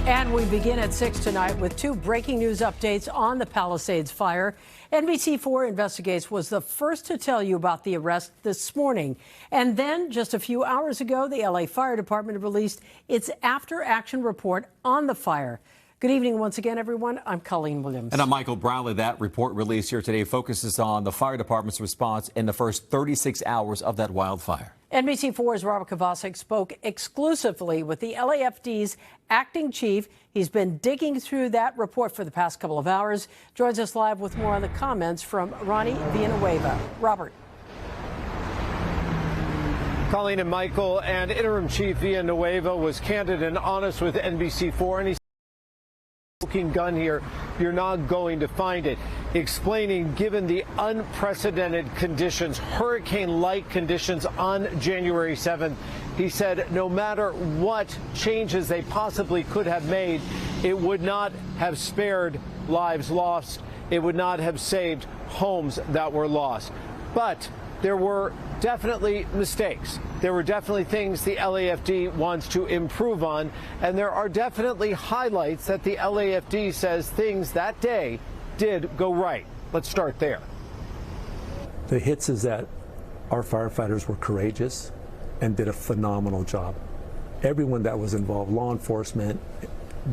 And we begin at 6 tonight with two breaking news updates on the Palisades Fire. NBC4 Investigates was the first to tell you about the arrest this morning. And then, just a few hours ago, the LA Fire Department released its after-action report on the fire. Good evening once again, everyone. I'm Colleen Williams. And I'm Michael Brownlee. That report released here today focuses on the fire department's response in the first 36 hours of that wildfire. NBC4's Robert Kovacik spoke exclusively with the LAFD's acting chief. He's been digging through that report for the past couple of hours. Joins us live with more on the comments from Ronnie Villanueva. Robert. Colleen and Michael, and Interim Chief Villanueva was candid and honest with NBC4, and he smoking gun here, you're not going to find it. Explaining, given the unprecedented conditions, hurricane-like conditions on January 7th, he said no matter what changes they possibly could have made, it would not have spared lives lost. It would not have saved homes that were lost. But there were definitely mistakes. There were definitely things the LAFD wants to improve on, and there are definitely highlights that the LAFD says things that day did go right. Let's start there. The hits is that our firefighters were courageous and did a phenomenal job. Everyone that was involved, law enforcement,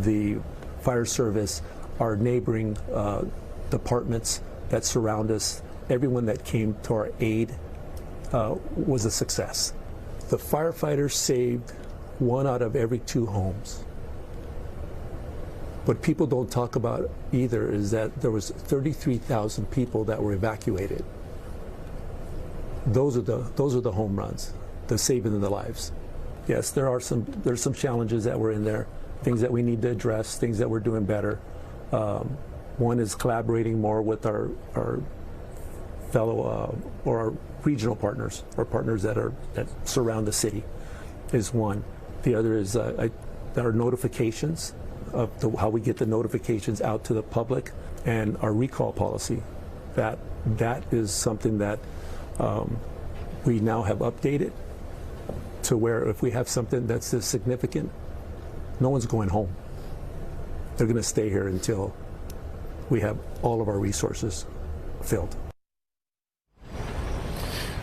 the fire service, our neighboring departments that surround us, everyone that came to our aid was a success. The firefighters saved 1 out of every 2 homes. What people don't talk about either is that there was 33,000 people that were evacuated. Those are the home runs, the saving the lives. Yes, there's some challenges that were in there, things that we need to address, things that we're doing better. One is collaborating more with our fellow or our regional partners, or partners that surround the city, is one. The other is our notifications of how we get the notifications out to the public, and our recall policy. That is something that we now have updated to where if we have something that's this significant, no one's going home. They're going to stay here until we have all of our resources filled.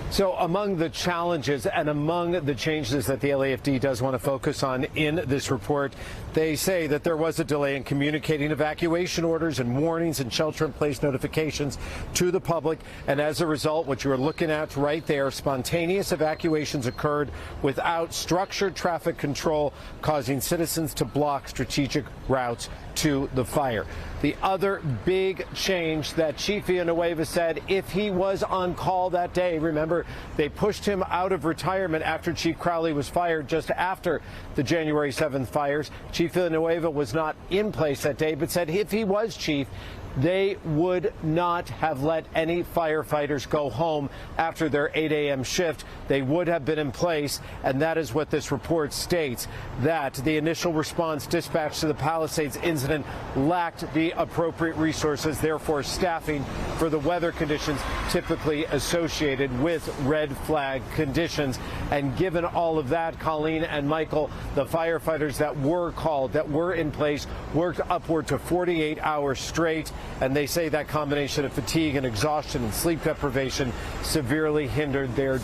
So among the challenges and among the changes that the LAFD does want to focus on in this report, they say that there was a delay in communicating evacuation orders and warnings and shelter-in-place notifications to the public. And as a result, what you're looking at right there, spontaneous evacuations occurred without structured traffic control, causing citizens to block strategic routes to the fire. The other big change that Chief Villanueva said, if he was on call that day, remember, they pushed him out of retirement after Chief Crowley was fired just after the January 7th fires. Chief Villanueva was not in place that day, but said if he was chief, they would not have let any firefighters go home after their 8 a.m. shift. They would have been in place, and that is what this report states, that the initial response dispatched to the Palisades incident lacked the appropriate resources, therefore staffing for the weather conditions typically associated with red flag conditions. And given all of that, Colleen and Michael, the firefighters that were called, that were in place, worked upward to 48 hours straight. And they say that combination of fatigue and exhaustion and sleep deprivation severely hindered their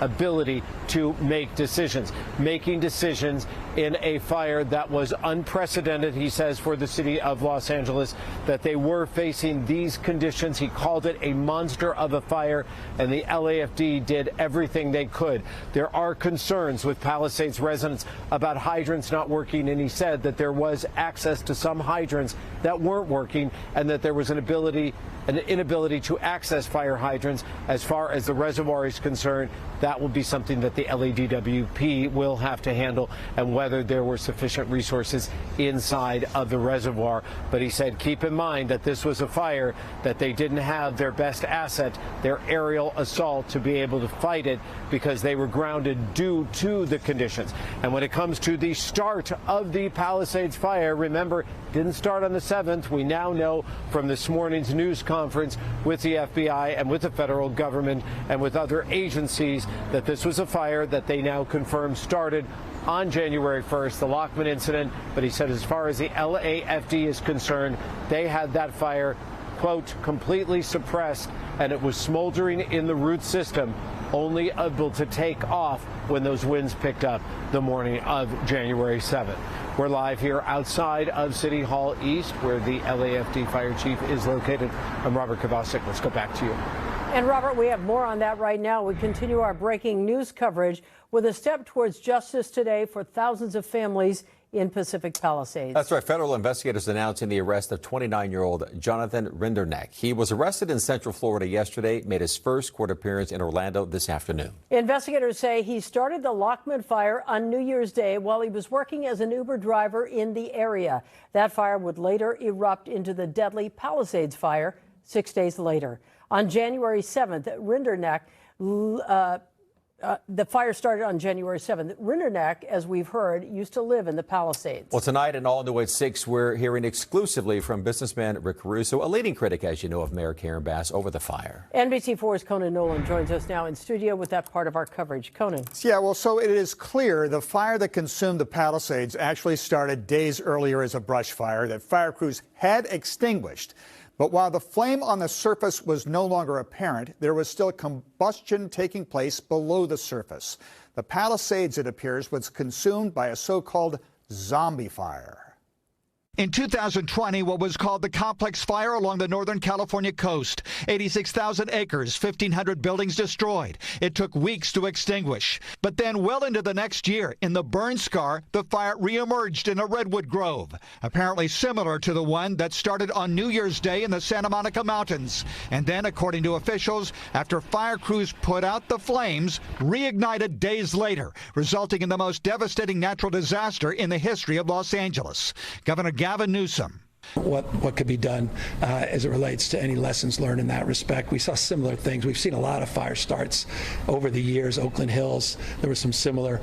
ability to make decisions. Making decisions in a fire that was unprecedented, he says, for the city of Los Angeles, that they were facing these conditions. He called it a monster of a fire, and the LAFD did everything they could. There are concerns with Palisades residents about hydrants not working, and he said that there was access to some hydrants that weren't working, and that there was an inability to access fire hydrants. As far as the reservoir is concerned, that will be something that the LADWP will have to handle, and whether there were sufficient resources inside of the reservoir. But he said, keep in mind that this was a fire that they didn't have their best asset, their aerial assault, to be able to fight it because they were grounded due to the conditions. And when it comes to the start of the Palisades fire, remember, didn't start on the 7th. We now know from this morning's news conference with the FBI and with the federal government and with other agencies that this was a fire that they now confirm started on January 1st, the Lockman incident. But he said as far as the LAFD is concerned, they had that fire, quote, completely suppressed, and it was smoldering in the root system, only able to take off when those winds picked up the morning of January 7th. We're live here outside of City Hall East, where the LAFD fire chief is located. I'm Robert Kovacik. Let's go back to you. And Robert, we have more on that right now. We continue our breaking news coverage with a step towards justice today for thousands of families in Pacific Palisades. That's right. Federal investigators announcing the arrest of 29-year-old Jonathan Rinderneck. He was arrested in Central Florida yesterday, made his first court appearance in Orlando this afternoon. Investigators say he started the Lockman fire on New Year's Day while he was working as an Uber driver in the area. That fire would later erupt into the deadly Palisades Fire 6 days later. On January 7th, Rinderneck the fire started on January 7th. Rinderneck, as we've heard, used to live in the Palisades. Well, tonight and all new at 6, we're hearing exclusively from businessman Rick Caruso, a leading critic, as you know, of Mayor Karen Bass over the fire. NBC4's Conan Nolan joins us now in studio with that part of our coverage. Conan. Yeah, well, so it is clear the fire that consumed the Palisades actually started days earlier as a brush fire that fire crews had extinguished. But while the flame on the surface was no longer apparent, there was still combustion taking place below the surface. The Palisades, it appears, was consumed by a so-called zombie fire. In 2020, what was called the complex fire along the Northern California coast. 86,000 acres, 1,500 buildings destroyed. It took weeks to extinguish. But then well into the next year, in the burn scar, the fire reemerged in a redwood grove, apparently similar to the one that started on New Year's Day in the Santa Monica Mountains. And then, according to officials, after fire crews put out the flames, reignited days later, resulting in the most devastating natural disaster in the history of Los Angeles. Governor Gavin Newsom. What could be done as it relates to any lessons learned in that respect. We saw similar things. We've seen a lot of fire starts over the years. Oakland Hills, there were some similar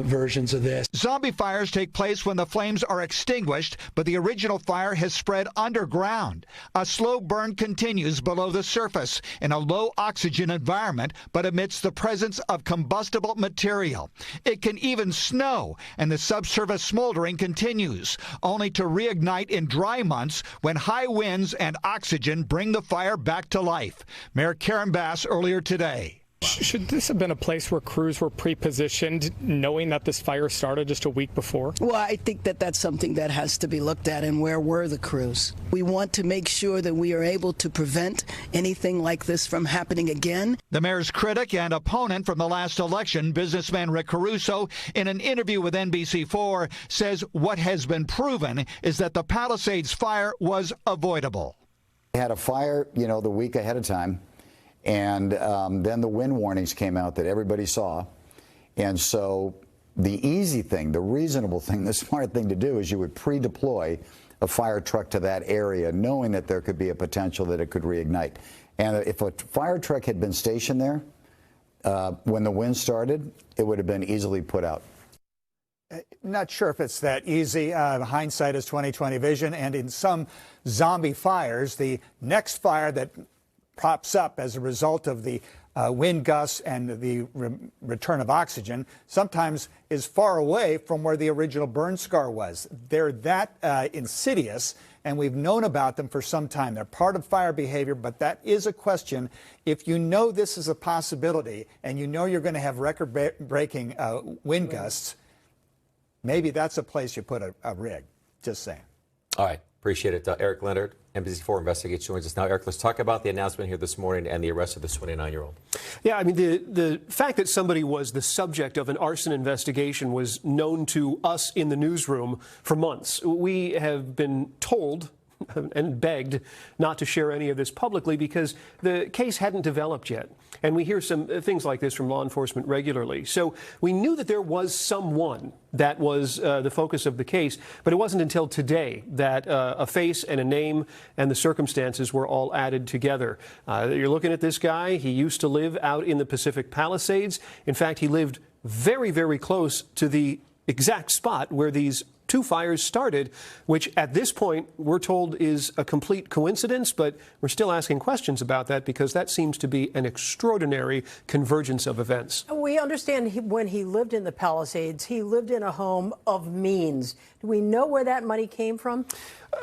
versions of this. Zombie fires take place when the flames are extinguished, but the original fire has spread underground. A slow burn continues below the surface in a low oxygen environment, but amidst the presence of combustible material. It can even snow, and the subsurface smoldering continues, only to reignite in dry months when high winds and oxygen bring the fire back to life. Mayor Karen Bass earlier today. Should this have been a place where crews were pre-positioned, knowing that this fire started just a week before? Well, I think that that's something that has to be looked at, and where were the crews? We want to make sure that we are able to prevent anything like this from happening again. The mayor's critic and opponent from the last election, businessman Rick Caruso, in an interview with NBC4, says what has been proven is that the Palisades fire was avoidable. We had a fire, the week ahead of time. And then the wind warnings came out that everybody saw. And so the easy thing, the reasonable thing, the smart thing to do is you would pre-deploy a fire truck to that area, knowing that there could be a potential that it could reignite. And if a fire truck had been stationed there when the wind started, it would have been easily put out. Not sure if it's that easy. Hindsight is 20/20 vision. And in some zombie fires, the next fire that props up as a result of the wind gusts and the return of oxygen sometimes is far away from where the original burn scar was. They're that insidious, and we've known about them for some time. They're part of fire behavior, but that is a question. If you know this is a possibility and you know you're going to have record-breaking wind gusts, maybe that's a place you put a rig. Just saying. All right. Appreciate it. Eric Leonard, NBC4 Investigates, joins us now. Eric, let's talk about the announcement here this morning and the arrest of this 29-year-old. Yeah, I mean, the fact that somebody was the subject of an arson investigation was known to us in the newsroom for months. We have been told and begged not to share any of this publicly because the case hadn't developed yet. And we hear some things like this from law enforcement regularly. So we knew that there was someone that was the focus of the case, but it wasn't until today that a face and a name and the circumstances were all added together. You're looking at this guy. He used to live out in the Pacific Palisades. In fact, he lived very, very close to the exact spot where these two fires started, which at this point we're told is a complete coincidence, but we're still asking questions about that because that seems to be an extraordinary convergence of events. We understand when he lived in the Palisades, he lived in a home of means. Do we know where that money came from?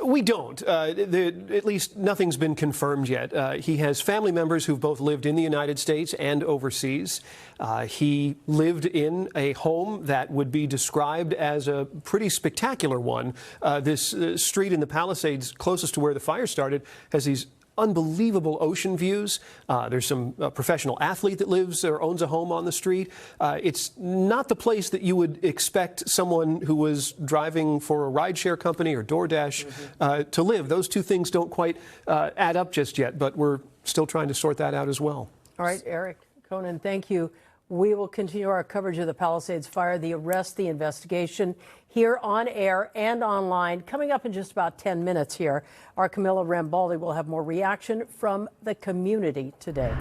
We don't. At least nothing's been confirmed yet. He has family members who've both lived in the United States and overseas. He lived in a home that would be described as a pretty spectacular one. This street in the Palisades closest to where the fire started has these unbelievable ocean views. There's some professional athlete that lives or owns a home on the street. It's not the place that you would expect someone who was driving for a rideshare company or DoorDash to live. Those two things don't quite add up just yet, but we're still trying to sort that out as well. All right, Eric, Conan, thank you. We will continue our coverage of the Palisades fire, the arrest, the investigation, here on air and online. Coming up in just about 10 minutes here, our Camilla Rambaldi will have more reaction from the community today.